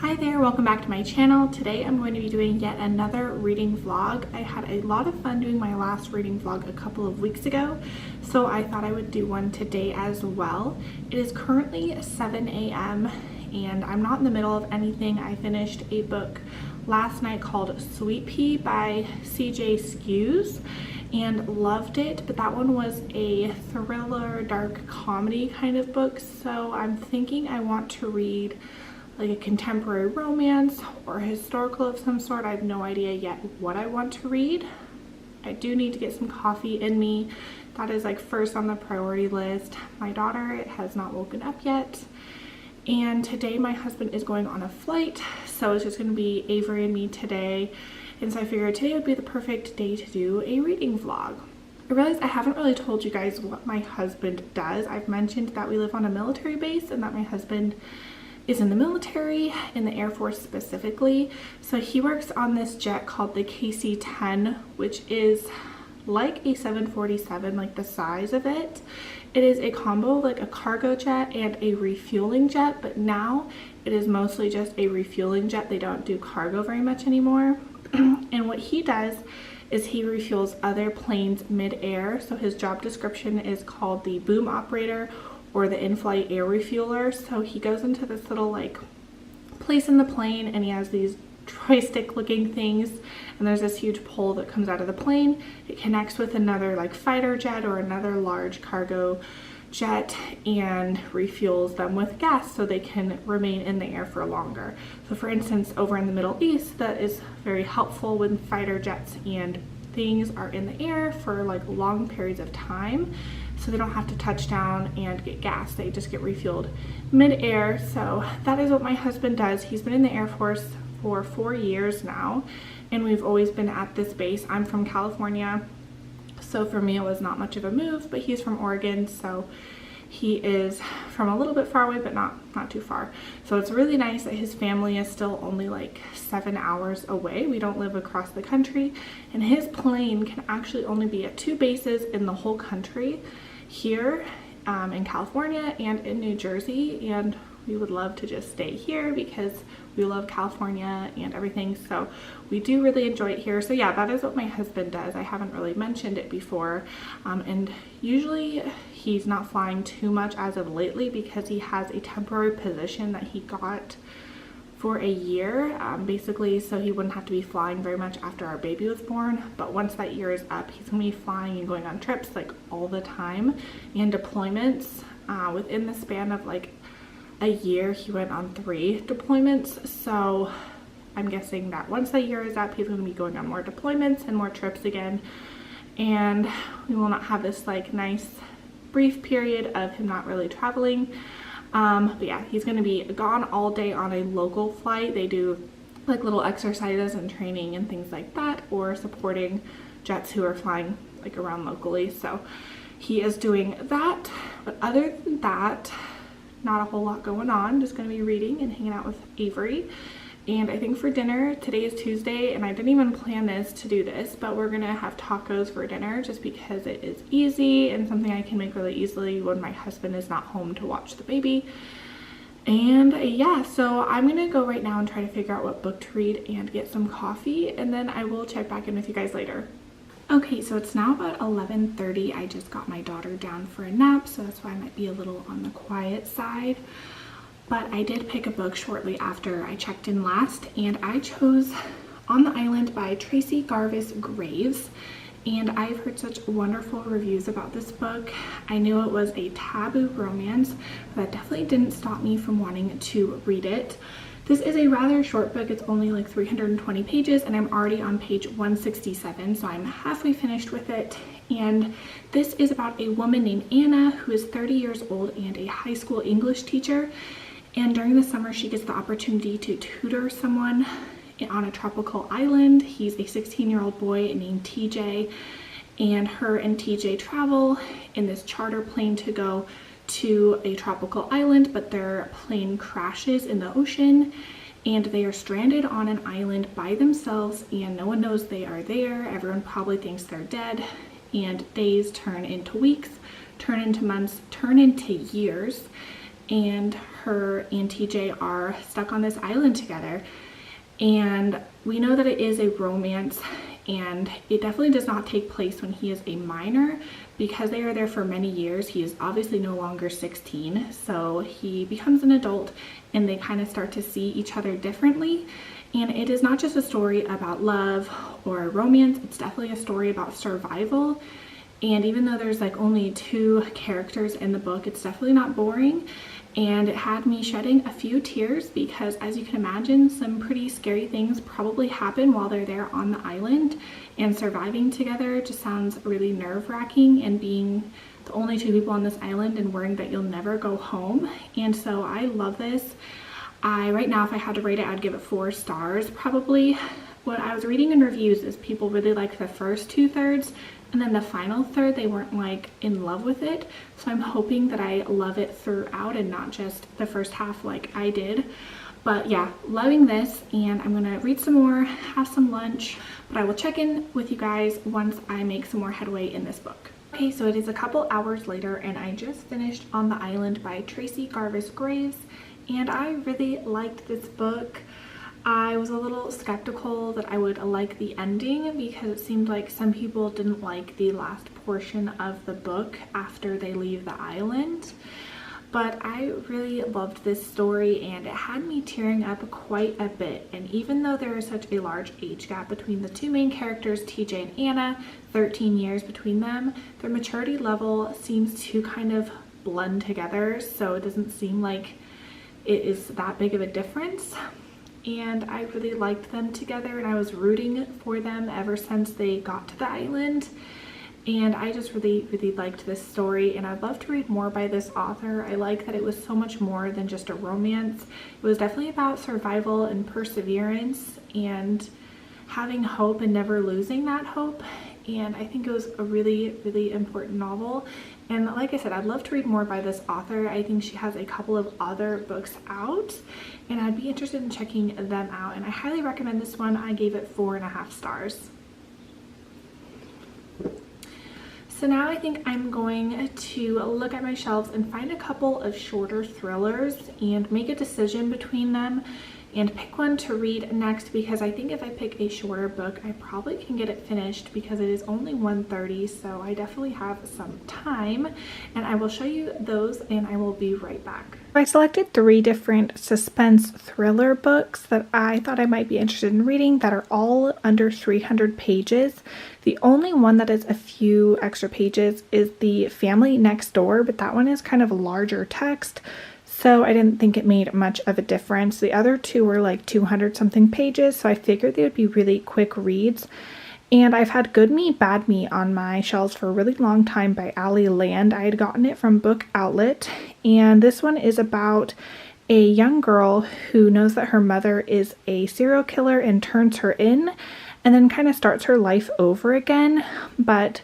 Hi there, welcome back to my channel. Today I'm going to be doing yet another reading vlog. I had a lot of fun doing my last reading vlog a couple of weeks ago, so I thought I would do one today as well. It is currently 7 a.m. and I'm not in the middle of anything. I finished a book last night called Sweet Pea by C.J. Skews and loved it, but that one was a thriller, dark comedy kind of book, so I'm thinking I want to read like a contemporary romance or historical of some sort. I have no idea yet what I want to read. I do need to get some coffee in me. That is like first on the priority list. My daughter has not woken up yet. And today my husband is going on a flight, so it's just going to be Avery and me today. And so I figured today would be the perfect day to do a reading vlog. I realized I haven't really told you guys what my husband does. I've mentioned that we live on a military base and that my husband is in the military, in the Air Force specifically. So he works on this jet called the KC-10, which is like a 747, like the size of it. It is a combo, like a cargo jet and a refueling jet, but now it is mostly just a refueling jet. They don't do cargo very much anymore. And what he does is he refuels other planes mid-air. So his job description is called the boom operator or the in-flight air refueler. So he goes into this little like place in the plane and he has these joystick looking things, and there's this huge pole that comes out of the plane. It connects with another like fighter jet or another large cargo jet and refuels them with gas so they can remain in the air for longer. So for instance, over in the Middle East, that is very helpful when fighter jets and things are in the air for like long periods of time, so they don't have to touch down and get gas. They just get refueled mid-air. So that is what my husband does. He's been in the Air Force for 4 years now, and we've always been at this base. I'm from California, so for me it was not much of a move, but he's from Oregon, so he is from a little bit far away, but not too far. So it's really nice that his family is still only like 7 hours away. We don't live across the country, and his plane can actually only be at 2 bases in the whole country, here in California and in New Jersey, and we would love to just stay here because we love California and everything, so we do really enjoy it here. So yeah, that is what my husband does. I haven't really mentioned it before, and usually he's not flying too much as of lately because he has a temporary position that he got for a year, basically, so he wouldn't have to be flying very much after our baby was born. But once that year is up, he's gonna be flying and going on trips like all the time and deployments. Within the span of like a year, he went on 3 deployments, so I'm guessing that once that year is up, he's going to be going on more deployments and more trips again, and we will not have this like nice brief period of him not really traveling. But yeah, he's going to be gone all day on a local flight. They do like little exercises and training and things like that, or supporting jets who are flying like around locally. So he is doing that, but other than that, not a whole lot going on. Just going to be reading and hanging out with Avery. And I think for dinner, today is Tuesday, and I didn't even plan this to do this, but we're gonna have tacos for dinner just because it is easy and something I can make really easily when my husband is not home to watch the baby. And yeah, so I'm gonna go right now and try to figure out what book to read and get some coffee, and then I will check back in with you guys later. Okay, so it's now about 11:30. I just got my daughter down for a nap, so that's why I might be a little on the quiet side. But I did pick a book shortly after I checked in last, and I chose On the Island by Tracy Garvis Graves. And I've heard such wonderful reviews about this book. I knew it was a taboo romance, but that definitely didn't stop me from wanting to read it. This is a rather short book. It's only like 320 pages, and I'm already on page 167, so I'm halfway finished with it. And this is about a woman named Anna who is 30 years old and a high school English teacher. And during the summer, she gets the opportunity to tutor someone on a tropical island. He's a 16-year-old boy named TJ, and her and TJ travel in this charter plane to go to a tropical island, but their plane crashes in the ocean and they are stranded on an island by themselves, and no one knows they are there. Everyone probably thinks they're dead, and days turn into weeks, turn into months, turn into years. and her and TJ are stuck on this island together. And we know that it is a romance, and it definitely does not take place when he is a minor, because they are there for many years. He is obviously no longer 16, so he becomes an adult and they kind of start to see each other differently. And it is not just a story about love or romance, it's definitely a story about survival. And even though there's like only 2 characters in the book, it's definitely not boring. And it had me shedding a few tears because, as you can imagine, some pretty scary things probably happen while they're there on the island, and surviving together just sounds really nerve-wracking, and being the only 2 people on this island and worrying that you'll never go home. And so I love this. Right now, if I had to rate it, I'd give it 4 stars probably. What I was reading in reviews is people really liked the first 2/3, and then the final third they weren't like in love with it. So I'm hoping that I love it throughout and not just the first half like I did. But yeah, loving this, and I'm gonna read some more, have some lunch, but I will check in with you guys once I make some more headway in this book. Okay, so it is a couple hours later and I just finished On the Island by Tracy Garvis Graves, and I really liked this book. I was a little skeptical that I would like the ending because it seemed like some people didn't like the last portion of the book after they leave the island. But I really loved this story, and it had me tearing up quite a bit. And even though there is such a large age gap between the 2 main characters, TJ and Anna, 13 years between them, their maturity level seems to kind of blend together, so it doesn't seem like it is that big of a difference. And I really liked them together, and I was rooting for them ever since they got to the island. And I just really liked this story, and I'd love to read more by this author. I like that it was so much more than just a romance. It was definitely about survival and perseverance and having hope and never losing that hope. And I think it was a really important novel. And like I said, I'd love to read more by this author. I think she has a couple of other books out, and I'd be interested in checking them out. And I highly recommend this one. I gave it 4.5 stars. So now I think I'm going to look at my shelves and find a couple of shorter thrillers and make a decision between them and pick one to read next, because I think if I pick a shorter book, I probably can get it finished because it is only 1:30, so I definitely have some time. And I will show you those and I will be right back. I selected 3 different suspense thriller books that I thought I might be interested in reading that are all under 300 pages. The only one that is a few extra pages is The Family Next Door, but that one is kind of larger text, so I didn't think it made much of a difference. The other 2 were like 200 something pages, so I figured they would be really quick reads. And I've had Good Me, Bad Me on my shelves for a really long time by Ali Land. I had gotten it from Book Outlet, and this one is about a young girl who knows that her mother is a serial killer and turns her in, and then kind of starts her life over again, but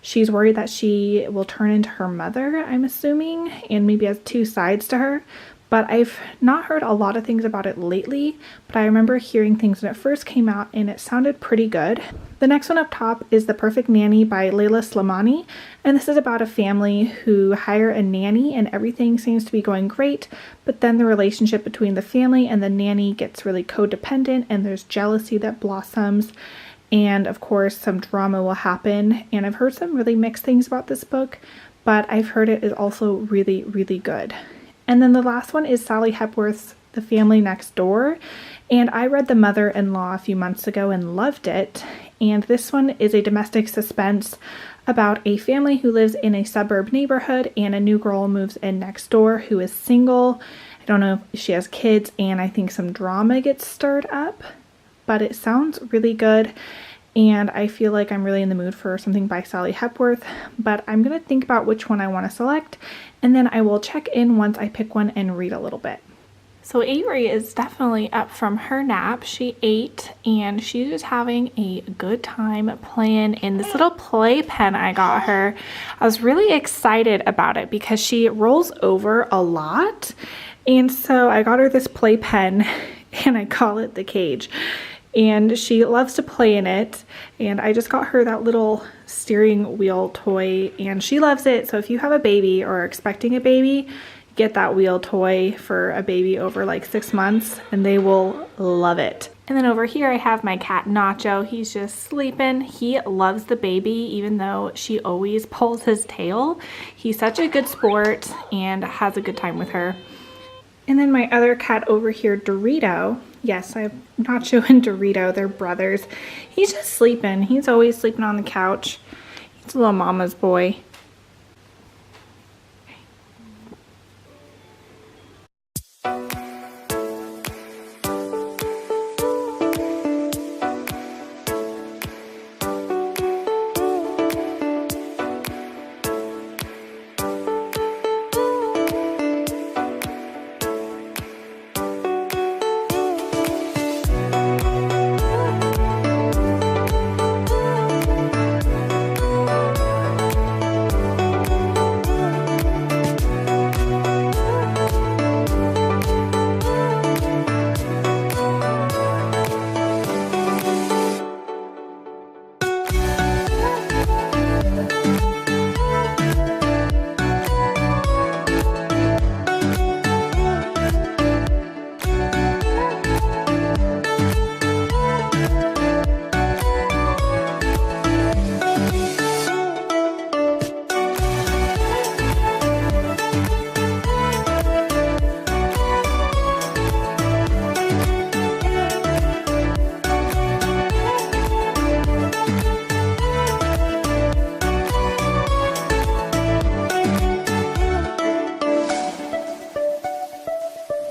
she's worried that she will turn into her mother, I'm assuming, and maybe has 2 sides to her. But I've not heard a lot of things about it lately, but I remember hearing things when it first came out and it sounded pretty good. The next one up top is The Perfect Nanny by Leila Slimani, and this is about a family who hire a nanny and everything seems to be going great, but then the relationship between the family and the nanny gets really codependent, and there's jealousy that blossoms, and of course some drama will happen. And I've heard some really mixed things about this book, but I've heard it is also really good. And then the last one is Sally Hepworth's The Family Next Door, and I read The Mother-in-Law a few months ago and loved it. And this one is a domestic suspense about a family who lives in a suburb neighborhood, and a new girl moves in next door who is single. I don't know if she has kids, and I think some drama gets stirred up, but it sounds really good. And I feel like I'm really in the mood for something by Sally Hepworth, but I'm going to think about which one I want to select, and then I will check in once I pick one and read a little bit. So Avery is definitely up from her nap. She ate and she's just having a good time playing in this little playpen I got her. I was really excited about it because she rolls over a lot, and so I got her this playpen and I call it the cage. And she loves to play in it, and I just got her that little steering wheel toy and she loves it. So if you have a baby or are expecting a baby, get that wheel toy for a baby over like 6 months and they will love it. And then over here I have my cat Nacho. He's just sleeping. He loves the baby even though she always pulls his tail. He's such a good sport and has a good time with her. And then my other cat over here, Dorito. Yes, I have Nacho and Dorito. They're brothers. He's just sleeping. He's always sleeping on the couch. He's a little mama's boy.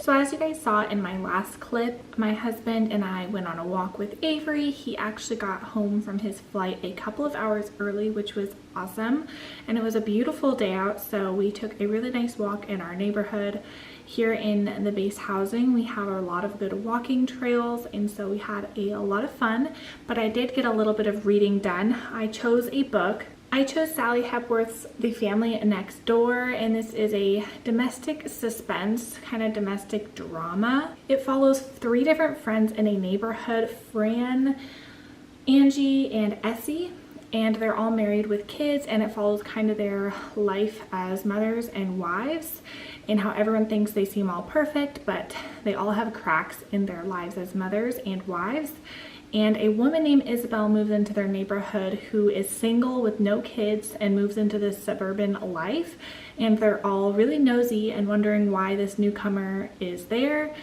So as you guys saw in my last clip, my husband and I went on a walk with Avery. He actually got home from his flight a couple of hours early, which was awesome. And it was a beautiful day out, so we took a really nice walk in our neighborhood. Here in the base housing, we have a lot of good walking trails, and so we had a lot of fun. But I did get a little bit of reading done. I chose a book. I chose Sally Hepworth's The Family Next Door, and this is a domestic suspense, kind of domestic drama. It follows 3 different friends in a neighborhood, Fran, Angie, and Essie, and they're all married with kids, and it follows kind of their life as mothers and wives, and how everyone thinks they seem all perfect, but they all have cracks in their lives as mothers and wives. And a woman named Isabel moves into their neighborhood who is single with no kids and moves into this suburban life. And they're all really nosy and wondering why this newcomer is there.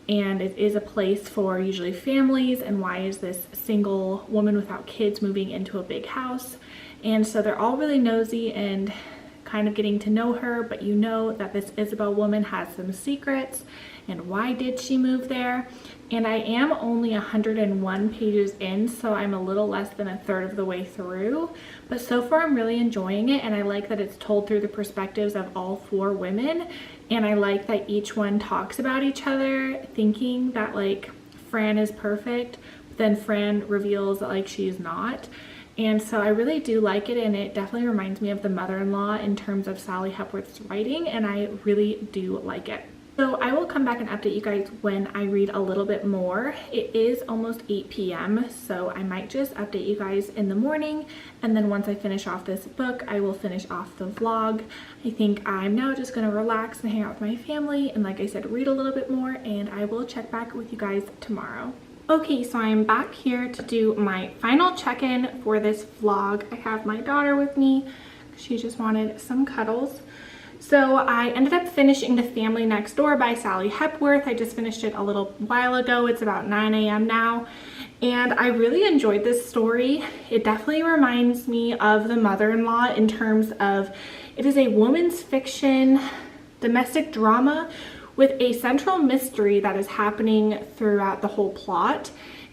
And it is a place for usually families, and why is this single woman without kids moving into a big house? And so they're all really nosy and kind of getting to know her, but you know that this Isabel woman has some secrets, and why did she move there? And I am only 101 pages in, so I'm a little less than 1/3 of the way through, but so far I'm really enjoying it, and I like that it's told through the perspectives of all 4 women, and I like that each one talks about each other, thinking that like Fran is perfect, but then Fran reveals that like she's not. And so I really do like it, and it definitely reminds me of The Mother-in-Law in terms of Sally Hepworth's writing, and I really do like it. So I will come back and update you guys when I read a little bit more. It is almost 8 p.m. so I might just update you guys in the morning, and then once I finish off this book, I will finish off the vlog. I think I'm now just going to relax and hang out with my family, and like I said, read a little bit more, and I will check back with you guys tomorrow. Okay, so I'm back here to do my final check-in for this vlog. I have my daughter with me. She just wanted some cuddles. So I ended up finishing The Family Next Door by Sally Hepworth. I just finished it a little while ago. It's about 9 a.m. now. And I really enjoyed this story. It definitely reminds me of The Mother-in-Law in terms of it is a woman's fiction domestic drama with a central mystery that is happening throughout the whole plot.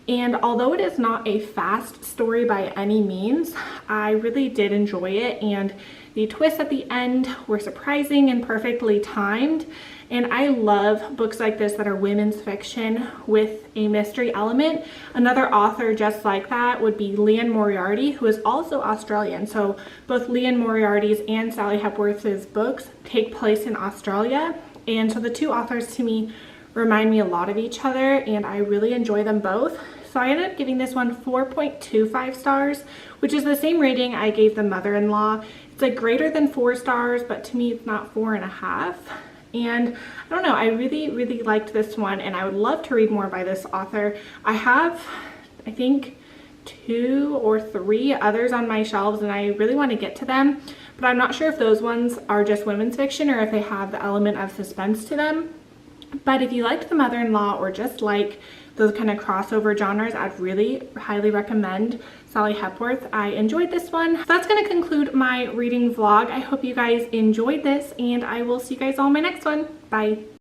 And although it is not a fast story by any means, I really did enjoy it, and the twists at the end were surprising and perfectly timed. And I love books like this that are women's fiction with a mystery element. Another author just like that would be Liane Moriarty, who is also Australian. So both Liane Moriarty's and Sally Hepworth's books take place in Australia. And so the 2 authors to me remind me a lot of each other, and I really enjoy them both. So I ended up giving this one 4.25 stars, which is the same rating I gave The Mother-in-Law. It's like greater than 4 stars, but to me it's not 4.5. And I don't know, I really liked this one, and I would love to read more by this author. I have, I think, 2 or 3 others on my shelves, and I really want to get to them, but I'm not sure if those ones are just women's fiction or if they have the element of suspense to them. But if you liked The Mother-in-Law or just like those kind of crossover genres, I'd really highly recommend Sally Hepworth. I enjoyed this one. So that's going to conclude my reading vlog. I hope you guys enjoyed this, and I will see you guys all in my next one. Bye.